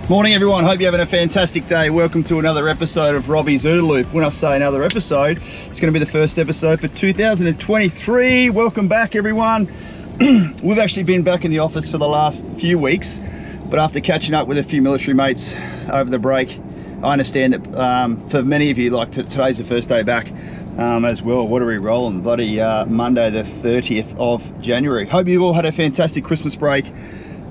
Morning everyone, hope you're having a fantastic day. Welcome to another episode of Robbie's OODA Loop. When I say another episode, it's going to be the first episode for 2023. Welcome back everyone. We've actually been back in the office for the last few weeks, but after catching up with a few military mates over the break, I understand that for many of you, like today's the first day back as well. What are we rolling? Bloody Monday the 30th of January. Hope you all had a fantastic Christmas break,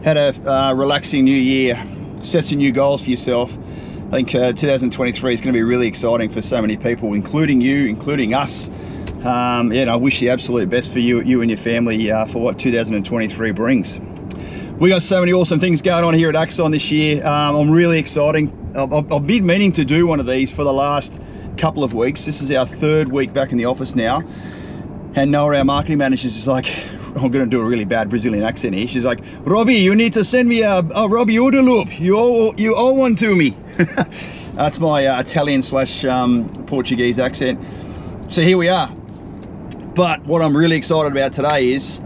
had a relaxing new year. Set some new goals for yourself. I think 2023 is going to be really exciting for so many people, including you, including us. And I wish the absolute best for you and your family for what 2023 brings. We got so many awesome things going on here at Axon this year. I'm really excited. I've been meaning to do one of these for the last couple of weeks. This is our third week back in the office now. And Noah, our marketing manager, is like, I'm going to do a really bad Brazilian accent here. She's like, Robbie, you need to send me a Robbie OODA Loop. You owe one to me. That's my Italian slash Portuguese accent. So here we are. But what I'm really excited about today is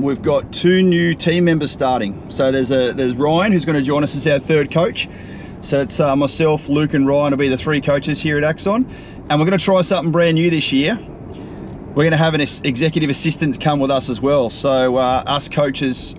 we've got two new team members starting. So there's Ryan, who's going to join us as our third coach. So it's myself, Luke and Ryan will be the three coaches here at Axon. And we're going to try something brand new this year. We're going to have an executive assistant come with us as well. So us coaches,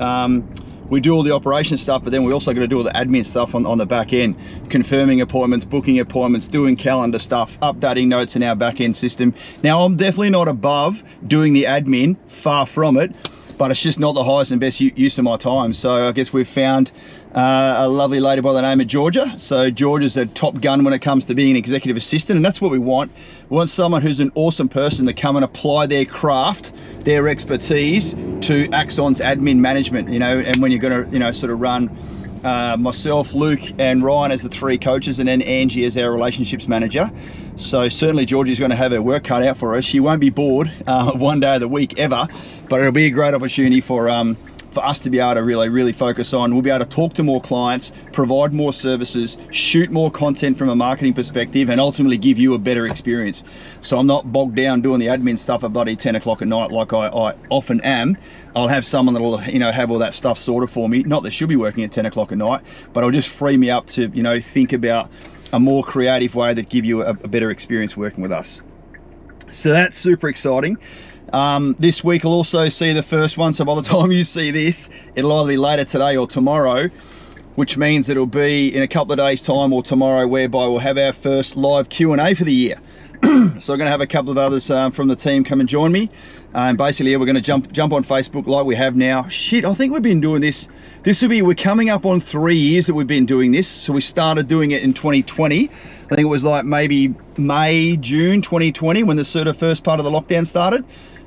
we do all the operation stuff, but then we're also going to do all the admin stuff on the back end, confirming appointments, booking appointments, doing calendar stuff, updating notes in our back end system. Now, I'm definitely not above doing the admin, far from it, but it's just not the highest and best use of my time. So I guess we've found a lovely lady by the name of Georgia. So Georgia's a top gun when it comes to being an executive assistant, and that's what we want. We want someone who's an awesome person to come and apply their craft, their expertise to Axon's admin management, and when you're gonna, sort of run myself, Luke and Ryan as the three coaches, and then Angie as our relationships manager. So certainly Georgie's going to have her work cut out for her. She won't be bored one day of the week ever, but it'll be a great opportunity for us to be able to really focus on. We'll be able to talk to more clients, provide more services, shoot more content from a marketing perspective, and ultimately give you a better experience. So I'm not bogged down doing the admin stuff at bloody 10 o'clock at night like I often am. I'll have someone that'll have all that stuff sorted for me. Not that she'll be working at 10 o'clock at night, but it'll just free me up to think about a more creative way that give you a better experience working with us. So that's super exciting. This week will also see the first one, so by the time you see this, it'll either be later today or tomorrow, which means it'll be in a couple of days time or tomorrow, whereby we'll have our first live Q&A for the year. So I'm going to have a couple of others from the team come and join me, and basically we're going to jump on Facebook like we have now. Shit, I think we've been doing this. We're coming up on 3 years that we've been doing this. So we started doing it in 2020. I think it was like maybe May, June 2020 when the sort of first part of the lockdown started.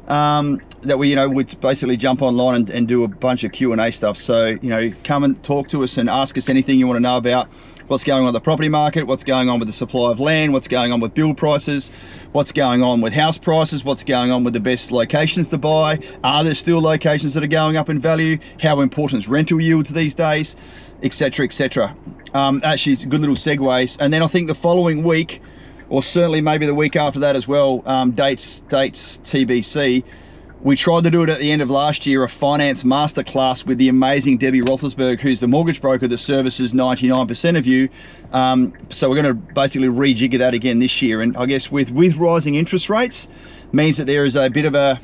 That we'd basically jump online and do a bunch of Q&A stuff. So, come and talk to us and ask us anything you want to know about what's going on in the property market, what's going on with the supply of land, what's going on with build prices, what's going on with house prices, what's going on with the best locations to buy, are there still locations that are going up in value, how important is rental yields these days, etc, etc. Actually, it's good little segues. And then I think the following week, or certainly maybe the week after that as well, dates TBC, we tried to do it at the end of last year, a finance masterclass with the amazing Debbie Roethlisberg, who's the mortgage broker that services 99% of you. So we're going to basically rejigger that again this year. And I guess with rising interest rates means that there is a bit of a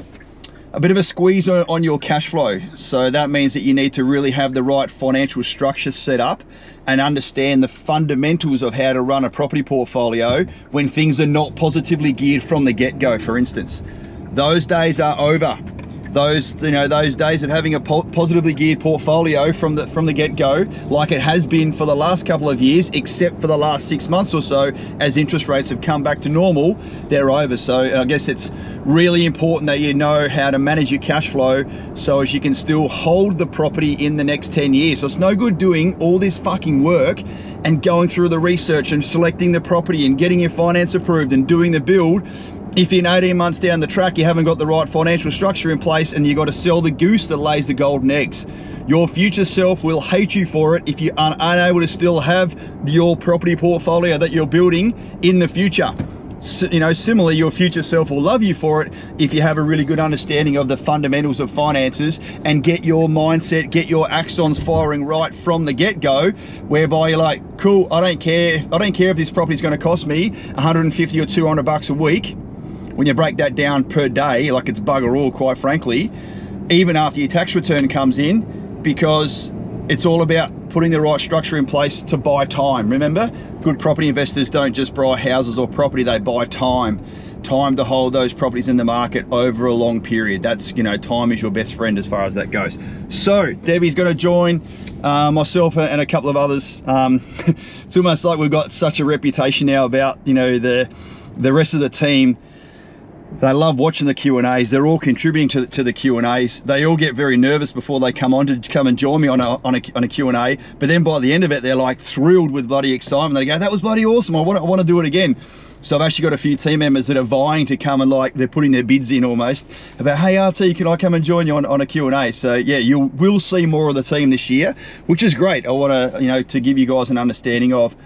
squeeze on your cash flow. So that means that you need to really have the right financial structure set up and understand the fundamentals of how to run a property portfolio when things are not positively geared from the get-go, for instance. Those days are over. Those days of having a positively geared portfolio from the get-go, like it has been for the last couple of years, except for the last 6 months or so, as interest rates have come back to normal, they're over. So I guess it's really important that you know how to manage your cash flow so as you can still hold the property in the next 10 years. So it's no good doing all this fucking work and going through the research and selecting the property and getting your finance approved and doing the build if in 18 months down the track you haven't got the right financial structure in place and you got to sell the goose that lays the golden eggs. Your future self will hate you for it if you are unable to still have your property portfolio that you're building in the future. you know, similarly, your future self will love you for it if you have a really good understanding of the fundamentals of finances and get your mindset, get your axons firing right from the get-go, whereby you're like, cool, I don't care if this property is going to cost me 150 or 200 bucks a week. When you break that down per day, like it's bugger all, quite frankly, even after your tax return comes in, because it's all about putting the right structure in place to buy time. Remember, good property investors don't just buy houses or property, they buy time to hold those properties in the market over a long period. That's, you know, time is your best friend as far as that goes. So Debbie's going to join myself and a couple of others. It's almost like we've got such a reputation now about, you know, the rest of the team. They love watching the Q&As. They're all contributing to the Q&As. They all get very nervous before they come on to come and join me on a Q&A. But then by the end of it, they're like thrilled with bloody excitement. They go, that was bloody awesome. I want to do it again. So I've actually got a few team members that are vying to come and, like, they're putting their bids in almost about, hey RT, can I come and join you on a Q&A? So yeah, you will see more of the team this year, which is great. I want to, you know, to give you guys an understanding of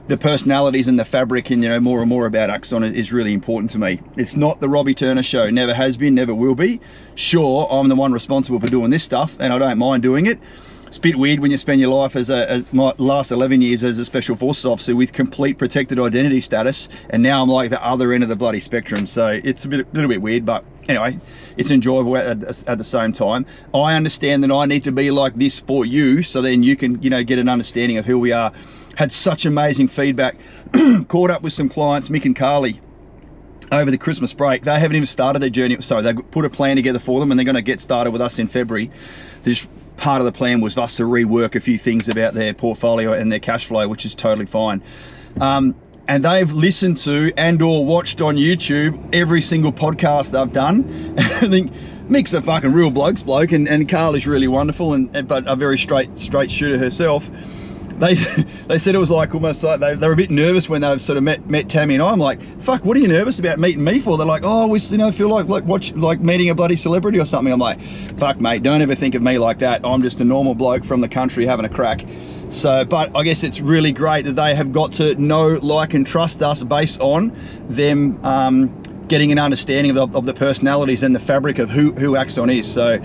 the personalities and the fabric, and, you know, more and more about Axon is really important to me. It's not the Robbie Turner show, never has been, never will be. Sure, I'm the one responsible for doing this stuff and I don't mind doing it. It's a bit weird when you spend your life as my last 11 years as a special forces officer with complete protected identity status, and now I'm like the other end of the bloody spectrum. So it's a little bit weird, but anyway, it's enjoyable at the same time. I understand that I need to be like this for you, so then you can, you know, get an understanding of who we are. Had such amazing feedback. Caught up with some clients, Mick and Carly, over the Christmas break. They haven't even started their journey. Sorry, they put a plan together for them and they're going to get started with us in February. This part of the plan was for us to rework a few things about their portfolio and their cash flow, which is totally fine. And they've listened to and or watched on YouTube every single podcast they've done. I think Mick's a fucking real bloke, and Carly's really wonderful, but a very straight shooter herself. They said it was like almost like they were a bit nervous when they've sort of met Tammy and I. I'm like, fuck, what are you nervous about meeting me for? They're like, oh, we, you know, feel like meeting a bloody celebrity or something. I'm like, fuck mate, don't ever think of me like that. I'm just a normal bloke from the country having a crack. So, but I guess it's really great that they have got to know, like, and trust us based on them getting an understanding of the personalities and the fabric of who Axon is. So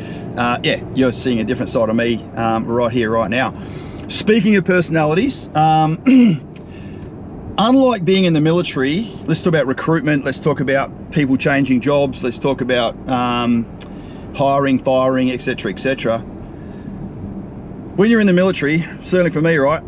yeah, you're seeing a different side of me right here, right now. Speaking of personalities, unlike being in the military, let's talk about recruitment, let's talk about people changing jobs, let's talk about hiring, firing, etc., etc. When you're in the military, certainly for me, right,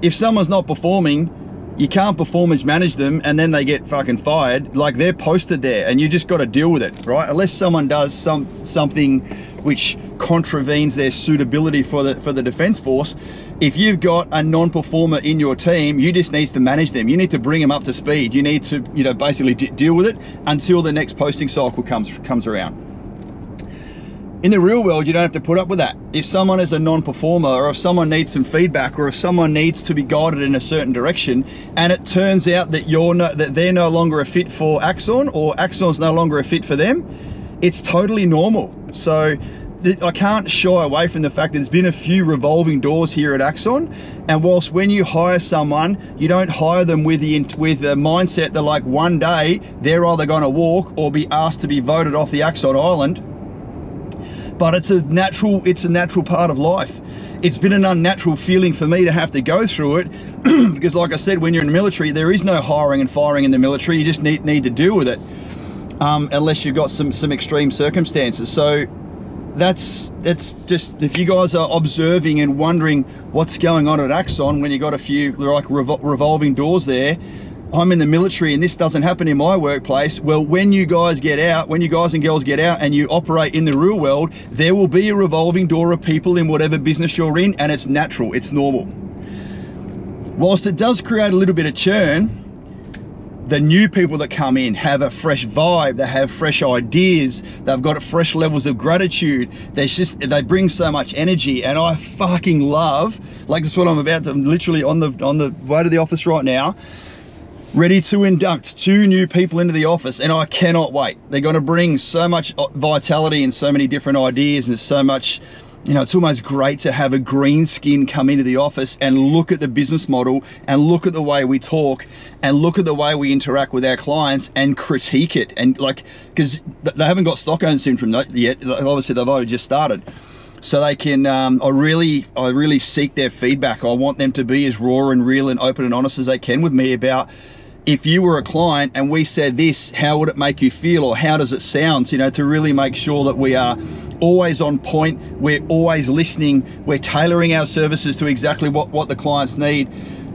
if someone's not performing, you can't performance manage them and then they get fucking fired. Like, they're posted there and you just got to deal with it, right? Unless someone does something which contravenes their suitability for the defense force. If you've got a non-performer in your team, you just need to manage them. You need to bring them up to speed. You need to, you know, basically deal with it until the next posting cycle comes around. In the real world, you don't have to put up with that. If someone is a non-performer, or if someone needs some feedback, or if someone needs to be guided in a certain direction, and it turns out that that they're no longer a fit for Axon, or Axon's no longer a fit for them, it's totally normal. So I can't shy away from the fact that there's been a few revolving doors here at Axon, and whilst when you hire someone, you don't hire them with the mindset that, like, one day they're either going to walk or be asked to be voted off the Axon Island. But it's a natural part of life. It's been an unnatural feeling for me to have to go through it because, like I said, when you're in the military, there is no hiring and firing in the military. You just need to deal with it, unless you've got some extreme circumstances. So that's just, if you guys are observing and wondering what's going on at Axon when you got a few like revolving doors there, I'm in the military and this doesn't happen in my workplace. Well, when you guys get out, when you guys and girls get out and you operate in the real world, there will be a revolving door of people in whatever business you're in, and it's natural, it's normal. Whilst it does create a little bit of churn, the new people that come in have a fresh vibe, they have fresh ideas, they've got fresh levels of gratitude. They bring so much energy, and I fucking love, like, that's what I'm about to, literally on the way to the office right now, ready to induct 2 new people into the office, and I cannot wait. They're going to bring so much vitality and so many different ideas and so much you know, it's almost great to have a green skin come into the office and look at the business model and look at the way we talk and look at the way we interact with our clients and critique it. And like, because they haven't got Stockholm syndrome yet, obviously they've only just started. So they can, I really seek their feedback. I want them to be as raw and real and open and honest as they can with me about, if you were a client and we said this, how would it make you feel, or how does it sound? You know, to really make sure that we are always on point, we're always listening, we're tailoring our services to exactly what the clients need.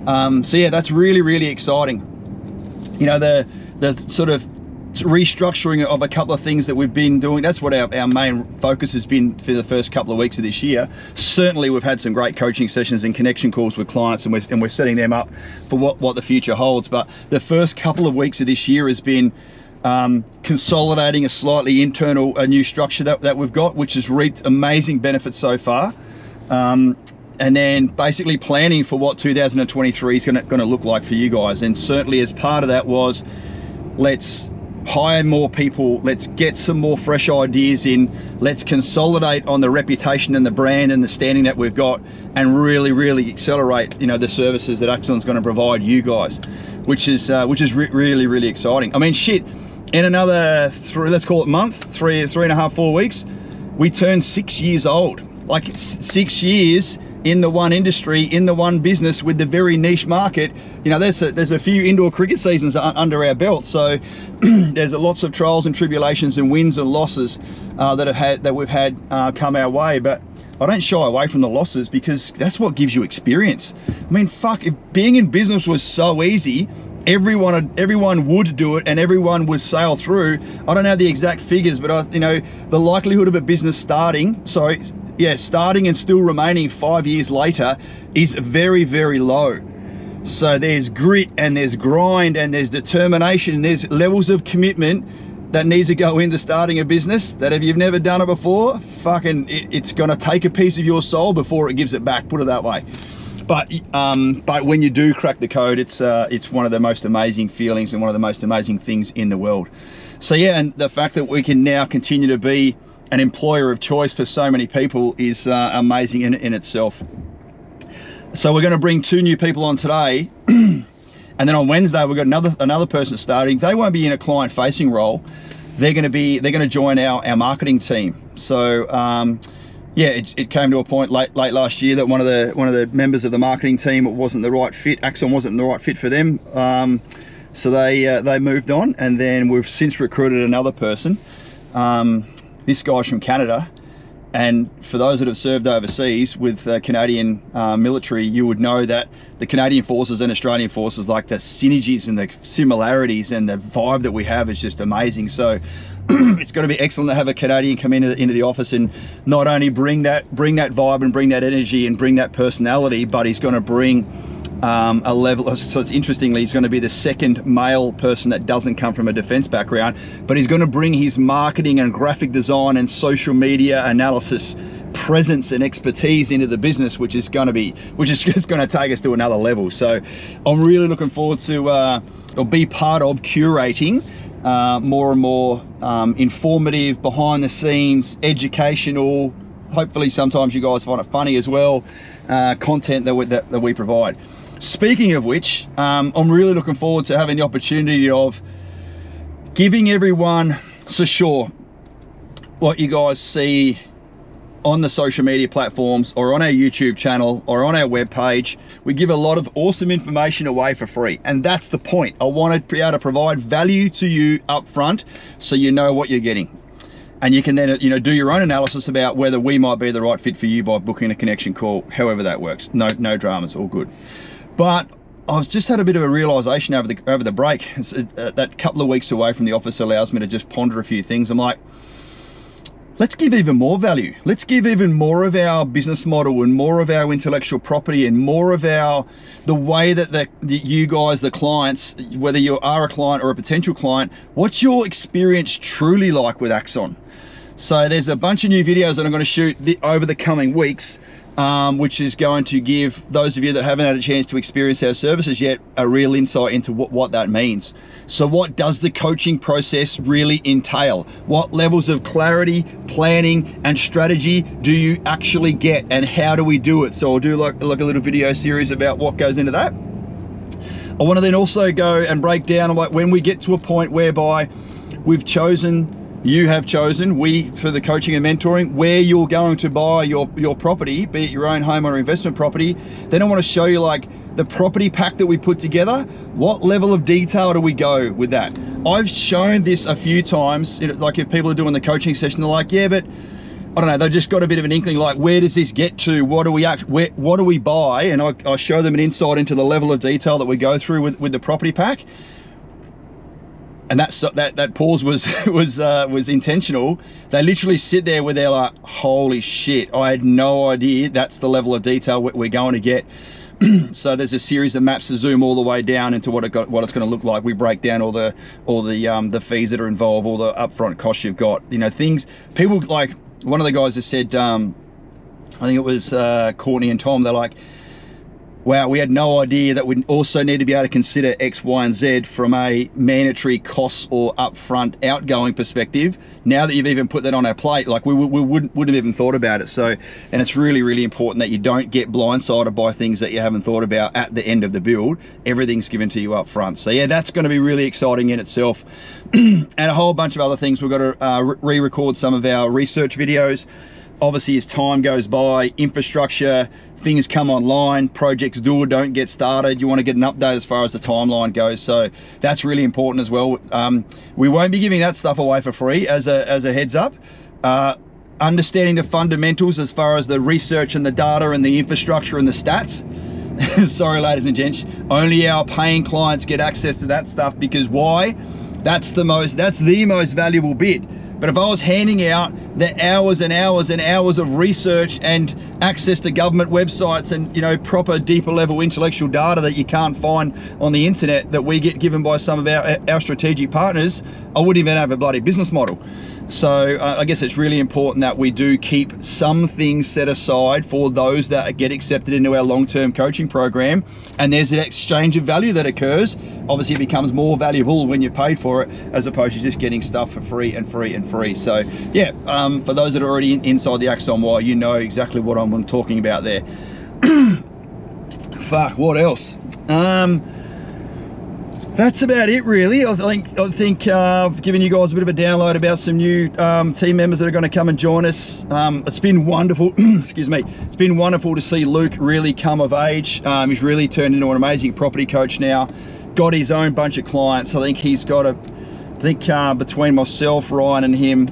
So yeah, that's really, really exciting. You know, the sort of restructuring of a couple of things that we've been doing, that's what our main focus has been for the first couple of weeks of this year. Certainly we've had some great coaching sessions and connection calls with clients, and we're setting them up for what the future holds. But the first couple of weeks of this year has been consolidating a slightly internal new structure that we've got, which has reaped amazing benefits so far, and then basically planning for what 2023 is going to look like for you guys. And certainly as part of that was, let's hire more people, let's get some more fresh ideas in, let's consolidate on the reputation and the brand and the standing that we've got, and really accelerate, you know, the services that Axon's going to provide you guys, which is really exciting. I mean, shit, in another let's call it month, three and a half, 4 weeks, we turn 6 years old. Like 6 years in the one industry, in the one business, with the very niche market. You know, there's a few indoor cricket seasons under our belt, so there's lots of trials and tribulations and wins and losses that we've had come our way. But I don't shy away from the losses, because that's what gives you experience. I mean, fuck, if being in business was so easy, everyone would do it and everyone would sail through. I don't know the exact figures, but you know, the likelihood of a business starting and still remaining 5 years later is very low. So there's grit and there's grind and there's determination and there's levels of commitment that need to go into starting a business that, if you've never done it before, fucking it's gonna take a piece of your soul before it gives it back, put it that way. But when you do crack the code, it's one of the most amazing feelings and one of the most amazing things in the world. So yeah, and the fact that we can now continue to be an employer of choice for so many people is amazing in itself. So we're going to bring 2 new people on today, and then on Wednesday we've got another person starting. They won't be in a client-facing role. They're going to join our marketing team. So yeah, it came to a point late last year that one of the members of the marketing team, it wasn't the right fit. Axon wasn't the right fit for them. So they moved on, and then we've since recruited another person. This guy's from Canada, and for those that have served overseas with the Canadian military, you would know that the Canadian forces and Australian forces, like the synergies and the similarities and the vibe that we have is just amazing. So it's going to be excellent to have a Canadian come into the office and not only bring that vibe and bring that energy and bring that personality, but he's going to bring a level. So it's interestingly, he's going to be the second male person that doesn't come from a defense background, but he's going to bring his marketing and graphic design and social media analysis presence and expertise into the business, which is going to take us to another level. So I'm really looking forward to or be part of curating more and more informative, behind the scenes, educational, hopefully sometimes you guys find it funny as well, content that we provide. Speaking of which, I'm really looking forward to having the opportunity of giving everyone, so sure, what you guys see on the social media platforms or on our YouTube channel or on our webpage. We give a lot of awesome information away for free, and that's the point. I want to be able to provide value to you up front so you know what you're getting. And you can then, you know, do your own analysis about whether we might be the right fit for you by booking a connection call, however that works. No dramas, all good. But I've just had a bit of a realization over the break. That couple of weeks away from the office allows me to just ponder a few things. I'm like, let's give even more value. Let's give even more of our business model and more of our intellectual property and more of the way that you guys, the clients, whether you are a client or a potential client, what's your experience truly like with Axon? So there's a bunch of new videos that I'm going to shoot over the coming weeks which is going to give those of you that haven't had a chance to experience our services yet a real insight into what that means. So what does the coaching process really entail? What levels of clarity, planning, and strategy do you actually get, and how do we do it? So I'll do like a little video series about what goes into that. I want to then also go and break down like when we get to a point whereby we've chosen, you have chosen, we for the coaching and mentoring, where you're going to buy your property, be it your own home or investment property. Then I want to show you like the property pack that we put together. What level of detail do we go with that? I've shown this a few times, like if people are doing the coaching session, they're like, yeah, but I don't know, they've just got a bit of an inkling, like where does this get to? What do we buy? And I show them an insight into the level of detail that we go through with the property pack. And that pause was intentional. They literally sit there where they're like, holy shit, I had no idea that's the level of detail we're going to get. So there's a series of maps to zoom all the way down into what it's going to look like. We break down all the fees that are involved, all the upfront costs you've got. You know, things people like. One of the guys has said, I think it was Courtney and Tom. They're like, wow, we had no idea that we also need to be able to consider X, Y, and Z from a mandatory costs or upfront outgoing perspective. Now that you've even put that on our plate, like we wouldn't have even thought about it. So, and it's really, really important that you don't get blindsided by things that you haven't thought about at the end of the build. Everything's given to you up front. So yeah, that's going to be really exciting in itself. And a whole bunch of other things. We've got to re-record some of our research videos. Obviously, as time goes by, infrastructure, things come online, projects do or don't get started. You want to get an update as far as the timeline goes. So that's really important as well. We won't be giving that stuff away for free as a heads up. Understanding the fundamentals as far as the research and the data and the infrastructure and the stats. Sorry, ladies and gents, only our paying clients get access to that stuff, because why? That's the most valuable bit. But if I was handing out the hours and hours and hours of research and access to government websites and, you know, proper deeper level intellectual data that you can't find on the internet that we get given by some of our strategic partners, I wouldn't even have a bloody business model. So I guess it's really important that we do keep some things set aside for those that get accepted into our long-term coaching program, and there's an exchange of value that occurs. Obviously it becomes more valuable when you're paid for it, as opposed to just getting stuff for free and free and free. So yeah, for those that are already inside the Axon wire, you know exactly what I'm talking about there. Fuck, what else? That's about it, really. I think I've given you guys a bit of a download about some new team members that are going to come and join us. It's been wonderful. Excuse me. It's been wonderful to see Luke really come of age. He's really turned into an amazing property coach now. Got his own bunch of clients. I think he's got between myself, Ryan, and him,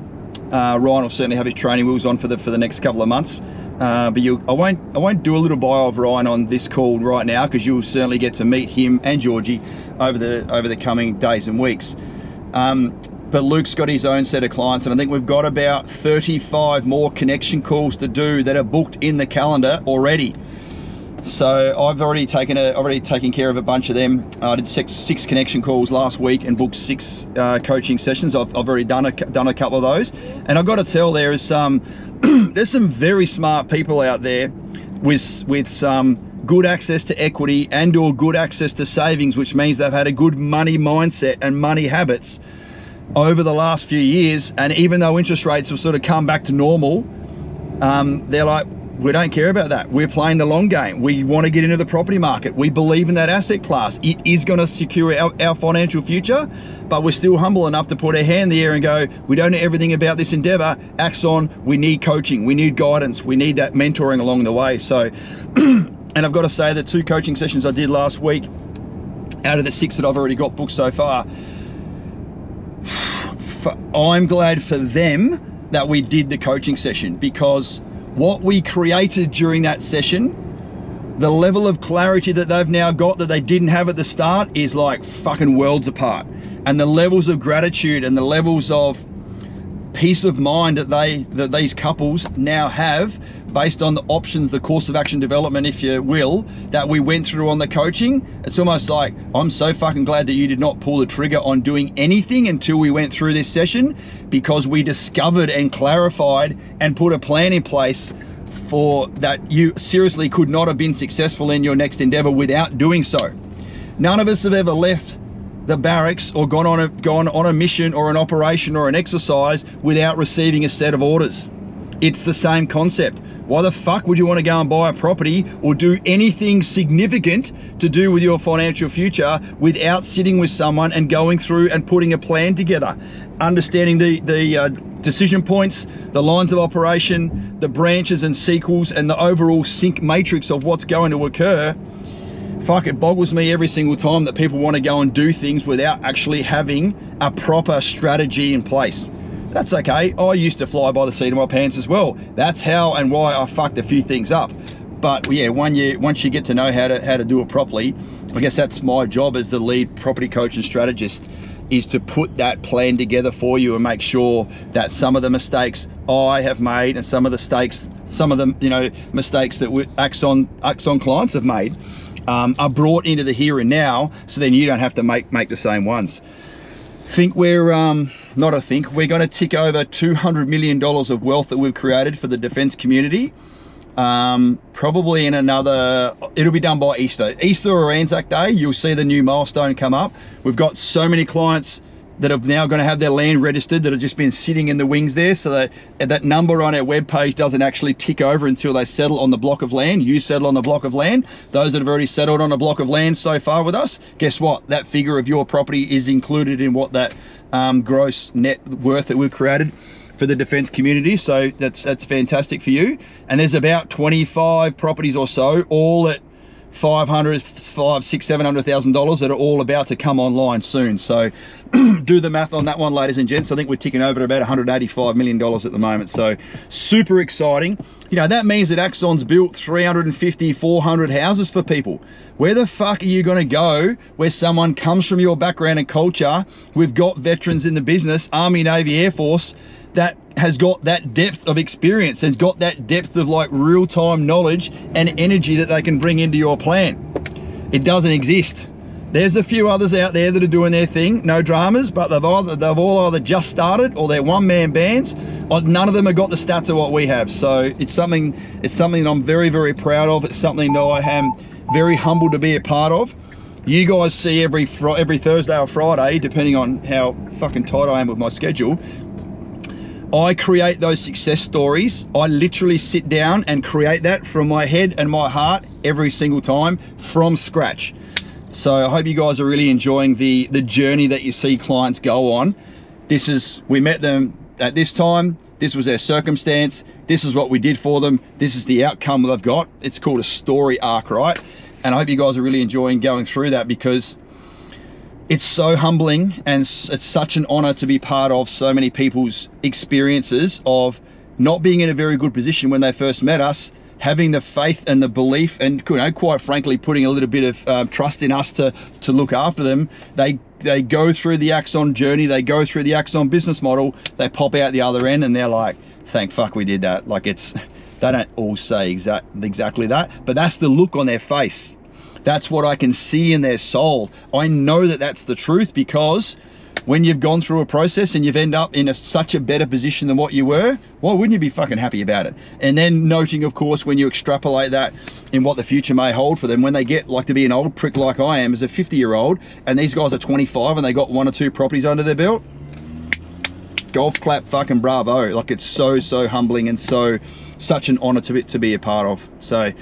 Ryan will certainly have his training wheels on for the next couple of months. But I won't do a little bio of Ryan on this call right now, because you'll certainly get to meet him and Georgie over the coming days and weeks. But Luke's got his own set of clients, and I think we've got about 35 more connection calls to do that are booked in the calendar already. So I've already taken care of a bunch of them. I did six connection calls last week and booked 6 coaching sessions. I've already done a couple of those, and I've got to tell, there's some very smart people out there with some good access to equity and or good access to savings, which means they've had a good money mindset and money habits over the last few years. And even though interest rates have sort of come back to normal, they're like, we don't care about that. We're playing the long game. We want to get into the property market. We believe in that asset class. It is going to secure our financial future, but we're still humble enough to put our hand in the air and go, we don't know everything about this endeavor. Axon, we need coaching. We need guidance. We need that mentoring along the way. So, and I've got to say, the 2 coaching sessions I did last week, out of the 6 that I've already got booked so far, I'm glad for them that we did the coaching session, because what we created during that session, the level of clarity that they've now got that they didn't have at the start, is like fucking worlds apart. And the levels of gratitude and the levels of peace of mind that these couples now have, based on the options, the course of action development, if you will, that we went through on the coaching. It's almost like, I'm so fucking glad that you did not pull the trigger on doing anything until we went through this session, because we discovered and clarified and put a plan in place for that you seriously could not have been successful in your next endeavor without doing so. None of us have ever left the barracks or gone on a mission or an operation or an exercise without receiving a set of orders. It's the same concept. Why the fuck would you want to go and buy a property or do anything significant to do with your financial future without sitting with someone and going through and putting a plan together, understanding the decision points, the lines of operation, the branches and sequels, and the overall sync matrix of what's going to occur? Fuck, it boggles me every single time that people want to go and do things without actually having a proper strategy in place. That's okay. I used to fly by the seat of my pants as well. That's how and why I fucked a few things up. But yeah, once you get to know how to do it properly, I guess that's my job as the lead property coach and strategist, is to put that plan together for you and make sure that some of the mistakes I have made and some of the mistakes that Axon clients have made are brought into the here and now, so then you don't have to make the same ones. We're going to tick over $200 million of wealth that we've created for the defense community. Probably in it'll be done by Easter or Anzac Day. You'll see the new milestone come up. We've got so many clients that are now going to have their land registered that have just been sitting in the wings there, so that number on our webpage doesn't actually tick over until they settle on the block of land. You settle on the block of land. Those that have already settled on a block of land so far with us, guess what? That figure of your property is included in what that gross net worth that we've created for the defense community. So that's fantastic for you. And there's about 25 properties or so, all at $500,000, $600,000, $700,000 that are all about to come online soon. So do the math on that one, ladies and gents. I think we're ticking over to about $185 million at the moment. So super exciting. You know, that means that Axon's built 350, 400 houses for people. Where the fuck are you going to go where someone comes from your background and culture? We've got veterans in the business, Army, Navy, Air Force, that has got that depth of experience, has got that depth of like real-time knowledge and energy that they can bring into your plan. It doesn't exist. There's a few others out there that are doing their thing, no dramas, but they've all either just started or they're one-man bands. None of them have got the stats of what we have. So it's something that I'm very, very proud of. It's something that I am very humbled to be a part of. You guys see every Thursday or Friday, depending on how fucking tight I am with my schedule, I create those success stories. I literally sit down and create that from my head and my heart every single time from scratch. So I hope you guys are really enjoying the journey that you see clients go on. We met them at this time. This was their circumstance. This is what we did for them. This is the outcome they've got. It's called a story arc, right? And I hope you guys are really enjoying going through that, because it's so humbling and it's such an honor to be part of so many people's experiences of not being in a very good position when they first met us, having the faith and the belief and, you know, quite frankly, putting a little bit of trust in us to look after them. They go through the Axon journey, they go through the Axon business model, they pop out the other end and they're like, thank fuck we did that. Like, they don't all say exactly that, but that's the look on their face. That's what I can see in their soul. I know that that's the truth, because when you've gone through a process and you've ended up in such a better position than what you were, why wouldn't you be fucking happy about it? And then noting, of course, when you extrapolate that in what the future may hold for them, when they get like to be an old prick like I am as a 50-year-old, and these guys are 25 and they got 1 or 2 properties under their belt, golf clap, fucking bravo. Like, it's so humbling and such an honor to be a part of. So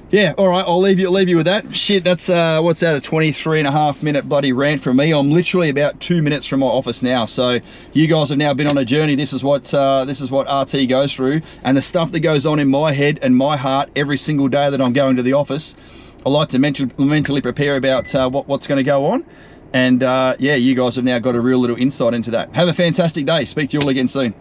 yeah, all right, I'll leave you with that. Shit, that's what's that, a 23.5 minute bloody rant from me. I'm literally about 2 minutes from my office now. So you guys have now been on a journey. This is what RT goes through, and the stuff that goes on in my head and my heart every single day that I'm going to the office. I like to mentally prepare about what's going to go on. And yeah, you guys have now got a real little insight into that. Have a fantastic day. Speak to you all again soon.